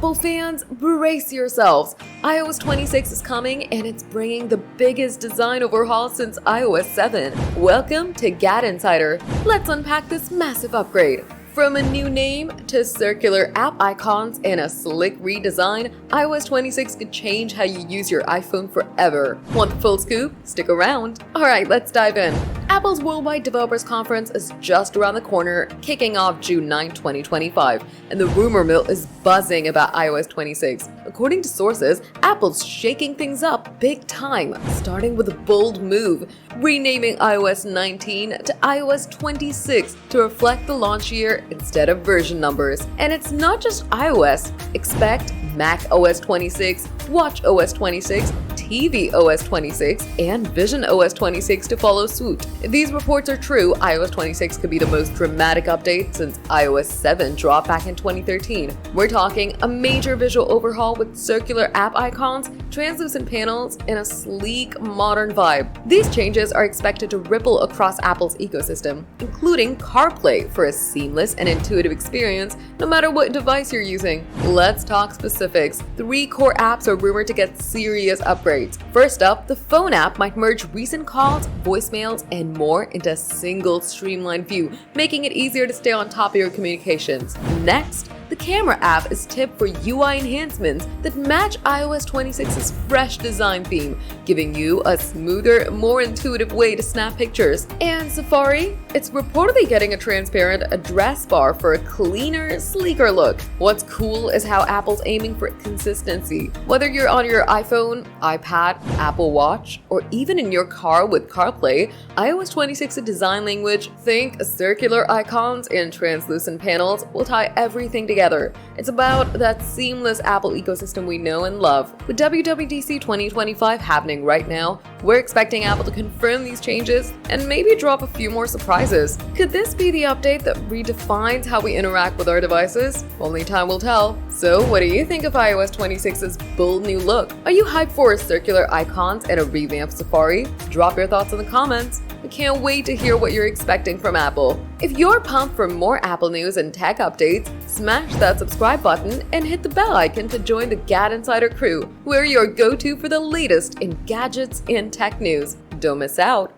Apple fans, brace yourselves. iOS 26 is coming and it's bringing the biggest design overhaul since iOS 7. Welcome to GadInsider. Let's unpack this massive upgrade. From a new name to circular app icons and a slick redesign, iOS 26 could change how you use your iPhone forever. Want the full scoop? Stick around. Alright, let's dive in. Apple's Worldwide Developers Conference is just around the corner, kicking off June 9, 2025, and the rumor mill is buzzing about iOS 26. According to sources, Apple's shaking things up big time, starting with a bold move, renaming iOS 19 to iOS 26 to reflect the launch year instead of version numbers. And it's not just iOS. Expect Mac OS 26, Watch OS 26, TV OS 26, and Vision OS 26 to follow suit. If these reports are true, iOS 26 could be the most dramatic update since iOS 7 dropped back in 2013. We're talking a major visual overhaul with circular app icons, translucent panels, and a sleek, modern vibe. These changes are expected to ripple across Apple's ecosystem, including CarPlay for a seamless and intuitive experience no matter what device you're using. Let's talk specifics. 3 core apps are rumored to get serious upgrades. First up, the phone app might merge recent calls, voicemails, and more into a single streamlined view, making it easier to stay on top of your communications. Next, the camera app is tipped for UI enhancements that match iOS 26's fresh design theme, giving you a smoother, more intuitive way to snap pictures. And Safari? It's reportedly getting a transparent address bar for a cleaner, sleeker look. What's cool is how Apple's aiming for consistency. Whether you're on your iPhone, iPad, Apple Watch, or even in your car with CarPlay, iOS 26's design language, think circular icons and translucent panels, will tie everything together. It's about that seamless Apple ecosystem we know and love. With WWDC 2025 happening right now, we're expecting Apple to confirm these changes and maybe drop a few more surprises. Could this be the update that redefines how we interact with our devices? Only time will tell. So, what do you think of iOS 26's bold new look? Are you hyped for circular icons and a revamped Safari? Drop your thoughts in the comments. We can't wait to hear what you're expecting from Apple. If you're pumped for more Apple news and tech updates, smash that subscribe button and hit the bell icon to join the GadInsider crew. We're your go-to for the latest in gadgets and tech news. Don't miss out.